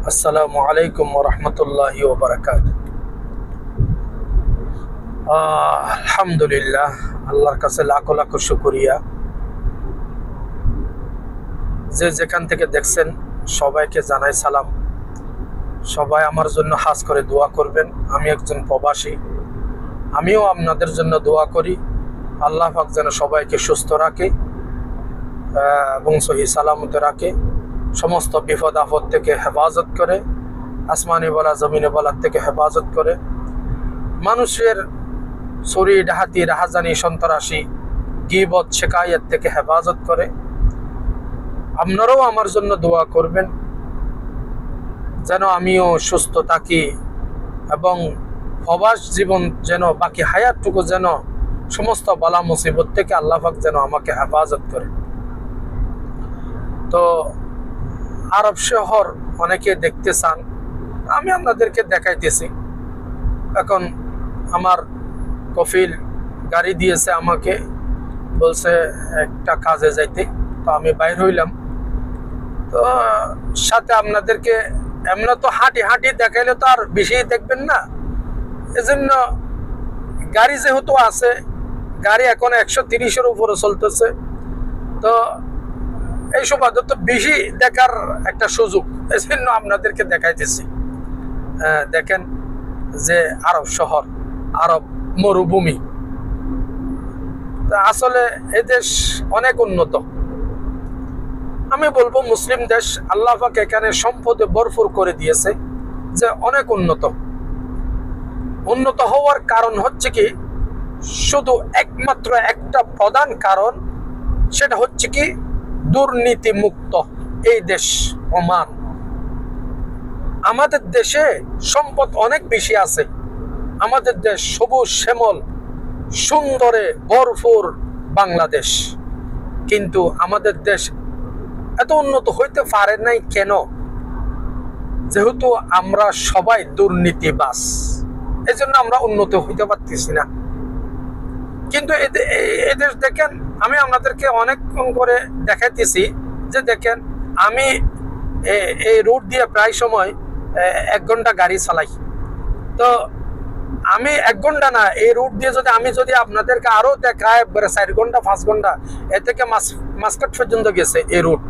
আসসালামু আলাইকুম ওয়া রাহমাতুল্লাহি ওয়া বারাকাতুহু। আলহামদুলিল্লাহ, আল্লাহর কাছে লাখো লাখো শুকরিয়া। যে যেখান থেকে দেখছেন সবাইকে জানাই সালাম। সবাই আমার জন্য খাস করে দোয়া করবেন। আমি একজন প্রবাসী, আমিও আপনাদের জন্য দোয়া করি। আল্লাহ পাক যেন সবাইকে সুস্থ রাখে এবং সহি সালামতে রাখে, সমস্ত বিপদ আপদ থেকে হেফাজত করে, আসমানি বলা জমিনে বলার থেকে হেফাজত করে, মানুষের চুরি ডাহাতি রাহাজানি সন্ত্রাসী গীবত শিকায়ত থেকে হেফাজত করে। আপনারাও আমার জন্য দোয়া করবেন যেন আমিও সুস্থ থাকি এবং প্রবাস জীবন যেন বাকি হায়াতটুকু যেন সমস্ত বালা মুসিবত থেকে আল্লাহ পাক যেন আমাকে হেফাজত করে। তো আরব শহর অনেকে দেখতে চান, আমি আপনাদেরকে দেখাইতেছি। এখন আমার কফিল গাড়ি দিয়েছে আমাকে, বলছে একটা কাজে যাইতে, তো আমি বাইর হইলাম। তো সাথে আপনাদেরকে এমন তো হাঁটি হাঁটি দেখাইলে তো আর বেশি দেখবেন না, এজন্য গাড়ি যেহেতু আছে, গাড়ি এখন 130-এর উপরে চলতেছে, তো এইসব তো বেশি দেখার একটা সুযোগ, এজন্য আপনাদেরকে দেখাইতেছি। দেখেন যে আরব শহর, আরব মরুভূমি, আসলে এই দেশ অনেক উন্নত। আমি বলবো মুসলিম দেশ, আল্লাহ পাক এখানে সম্পদে ভরপুর করে দিয়েছে, যে অনেক উন্নত। উন্নত হওয়ার কারণ হচ্ছে কি, শুধু একমাত্র একটা প্রধান কারণ, সেটা হচ্ছে কি দুর্নীতি মুক্ত এই দেশ ওমান। আমাদের দেশে সম্পদ অনেক বেশি আছে, আমাদের দেশ সবুজ শ্যামল সুন্দরে ভরপুর বাংলাদেশ, কিন্তু আমাদের দেশ এত উন্নত হইতে পারে নাই কেন? যেহেতু আমরা সবাই দুর্নীতিবাজ, এই জন্য আমরা উন্নত হইতে পারতেছি না। কিন্তু এদেশ দেখেন, আমি আপনাদেরকে অনেক করে দেখাইতেছি যে দেখেন, আমি এই রুট দিয়ে প্রায় সময় 1 ঘন্টা গাড়ি চালাই। তো আমি 1 ঘন্টা না, এই রুট দিয়ে যদি আপনাদেরকে আরো দেখায় 4 ঘন্টা 5 ঘন্টা, এ থেকে মাসকাট পর্যন্ত গেছে এই রুট।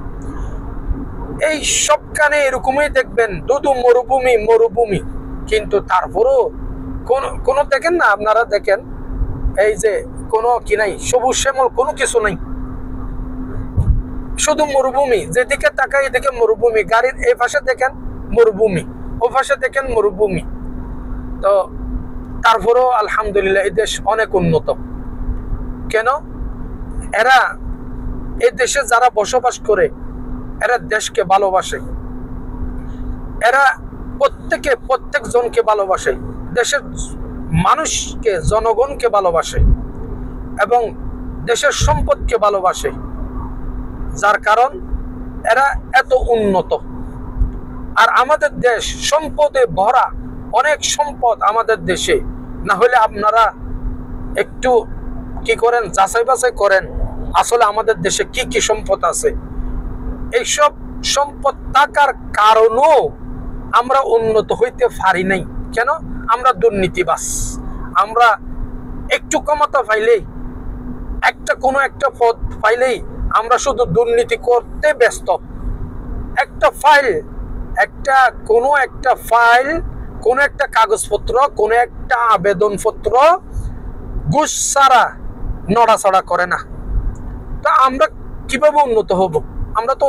এই সবখানে এরকমই দেখবেন, দুধু মরুভূমি মরুভূমি, কিন্তু তারপরও কোনো দেখেন না, আপনারা দেখেন এই যে কোনো কি নাই, সবুজ শ্যামল কোনো কিছু নাই, শুধু মরুভূমি। যেদিকে তাকাই এদিকে মরুভূমি, গাড়ির এই পাশে দেখেন মরুভূমি, ও পাশে দেখেন মরুভূমি। তো তারপরেও আলহামদুলিল্লাহ এই দেশ অনেক উন্নত। কেন? এরা এই দেশে যারা বসবাস করে, এরা দেশকে ভালোবাসে, এরা প্রত্যেক জনকে ভালোবাসে, দেশের মানুষকে জনগণকে ভালোবাসে এবং দেশের সম্পদকে ভালোবাসে, যার কারণ এরা এত উন্নত। আর আমাদের দেশ সম্পদে ভরা, অনেক সম্পদ আমাদের দেশে। না হলে আপনারা একটু কি করেন, যাচাই বাছাই করেন আসলে আমাদের দেশে কি কি সম্পদ আছে। এইসব সম্পদ থাকার কারণও আমরা উন্নত হইতে পারি নাই। কেন? আমরা দুর্নীতিবাজ। আমরা একটু ক্ষমতা পাইলেই, কোনো একটা পদ পাইলেই আমরা শুধু দুর্নীতি করতে ব্যস্ত। কোনো একটা কাগজপত্র, কোনো একটা আবেদনপত্র ঘুষ ছাড়া নড়াচড়া করে না। তা আমরা কিভাবে উন্নত হব? আমরা তো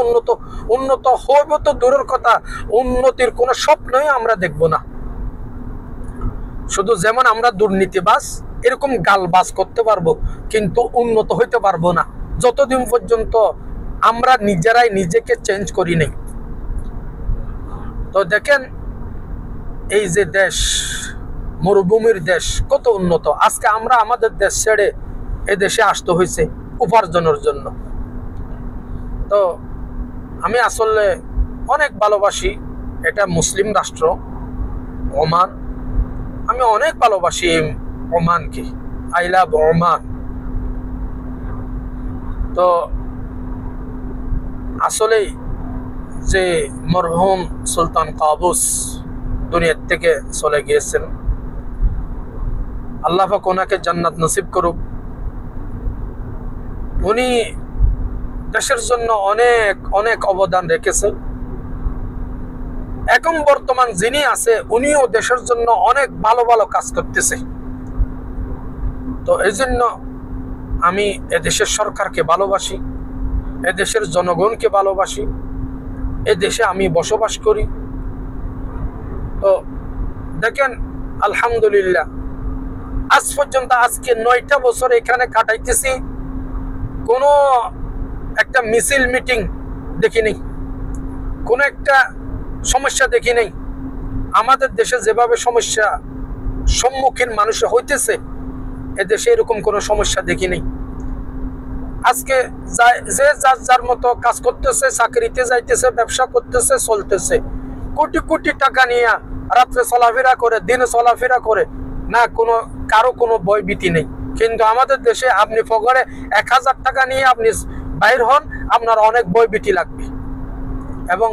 উন্নত হইব তো দূরের কথা, উন্নতির কোনো স্বপ্নই আমরা দেখব না। শুধু যেমন আমরা দুর্নীতিবাজ, এরকম গালবাজ করতে পারবো, কিন্তু উন্নত হইতে পারবো না যতদিন পর্যন্ত আমরা নিজেরাই নিজেকে চেঞ্জ করি নাই। তো দেখেন এই যে দেশ, মরুভূমির দেশ, কত উন্নত। আজকে আমরা আমাদের দেশ ছেড়ে এই দেশে আসতে হয়েছে উপার্জনের জন্য। তো আমি আসলে অনেক ভালোবাসি, এটা মুসলিম রাষ্ট্র ওমান, আমি অনেক ভালোবাসি ওমানকে। I love Oman. তো আসলেই যে মরহুম সুলতান কাবুস দুনিয়ার থেকে চলে গিয়েছেন, আল্লাহ পাক ওনাকে জান্নাত নসিব করুক। উনি দেশের জন্য অনেক অনেক অবদান রেখেছেন। এখন বর্তমান যিনি আছে উনিও দেশের জন্য অনেক ভালো ভালো কাজ করতেছে। তো এই জন্য আমি এদেশের সরকারকে ভালোবাসি, এদেশের জনগণকে ভালোবাসি, এদেশে আমি বসবাস করি। তো দেখেন আলহামদুলিল্লাহ, আজ পর্যন্ত আজকে 9টা বছর এখানে কাটাইতেছি, কোনো একটা মিছিল মিটিং দেখি নেই, কোনো একটা সমস্যা দেখি নেই। আমাদের দেশে যেভাবে সমস্যা সম্মুখীন মানুষ হইতেছে, এদেশে এরকম কোনো সমস্যা দেখি নেই। আজকে যে যার যার মতো কাজ করতেছে, চাকরিতে যাইতেছে, ব্যবসা করতেছে, চলতেছে, কোটি কোটি টাকা নিয়ে রাত্রে চলাফেরা করে, দিনে চলাফেরা করে, না কোনো কারো কোনো ভয় ভীতি নেই। কিন্তু আমাদের দেশে আপনি পকেটে 1000 টাকা নিয়ে আপনি বাইর হন, আপনার অনেক ভয় ভীতি লাগবে। এবং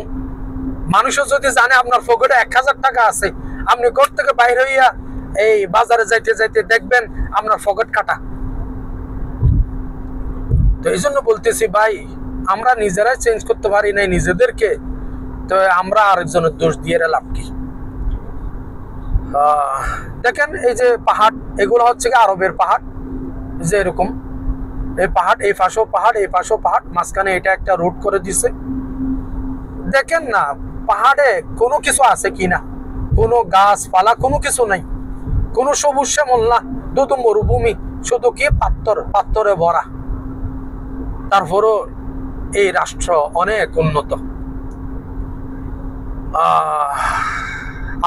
মানুষও যদি জানে আপনার পকেটে 1000 টাকা আছে, আপনি ঘর থেকে বাইর হইয়া এই বাজারে যাইতে যাইতে দেখবেন আপনার পকেট কাটা। তো এই জন্য বলতেছি ভাই, আমরা নিজেরাই চেঞ্জ করতে পারি নাই নিজেদেরকে, তো আমরা আরেকজনের দোষ দিয়ে লাভ কি? দেখেন এই যে পাহাড়, এগুলো হচ্ছে কি আরবের পাহাড়। যে এরকম এই পাহাড়, এই পাশেও পাহাড়, এই পাশেও পাহাড়, মাঝখানে এটা একটা রুট করে দিছে। দেখেন না পাহাড়ে কোনো কিছু আছে কিনা, কোনো গাছপালা কোনো কিছু নাই, কোনো সবুজ শ্যামল না, শুধু মরুভূমি, শুধু কি পাথরে ভরা। তারপরও এই রাষ্ট্র অনেক উন্নত।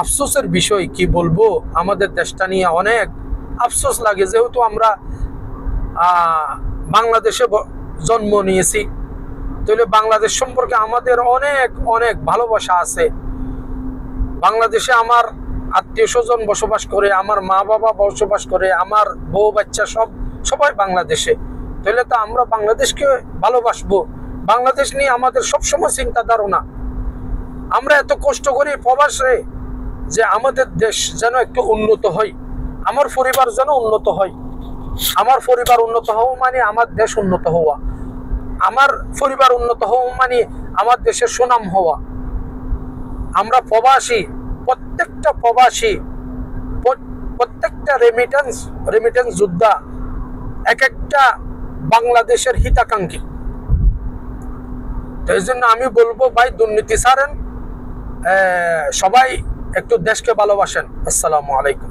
আফসোসের বিষয় কি বলবো, আমাদের দেশটা নিয়ে অনেক আফসোস লাগে। যেহেতু আমরা বাংলাদেশে জন্ম নিয়েছি, তাহলে বাংলাদেশ সম্পর্কে আমাদের অনেক অনেক ভালোবাসা আছে। বাংলাদেশে আমার আত্মীয় স্বজন বসবাস করে, আমার মা বাবা বসবাস করে, আমার বউ বাচ্চা সবাই বাংলাদেশে। তাহলে তো আমরা বাংলাদেশকে ভালোবাসবো, বাংলাদেশ নিয়ে আমাদের সবসময় চিন্তা ধারণা। আমরা এত কষ্ট করি প্রবাসে যে আমাদের দেশ যেন একটু উন্নত হয়, আমার পরিবার যেন উন্নত হয়। আমার পরিবার উন্নত হওয়া মানে আমার দেশ উন্নত হওয়া, আমার পরিবার উন্নত হওয়া মানে আমার দেশের সুনাম হওয়া। আমরা প্রবাসী, প্রত্যেকটা প্রবাসী, প্রত্যেকটা রেমিটেন্স যোদ্ধা এক একটা বাংলাদেশের হিতাকাঙ্ক্ষী। তো এই জন্য আমি বলবো ভাই, দুর্নীতি ছাড়েন, সবাই একটু দেশকে ভালোবাসেন। আসসালামু আলাইকুম।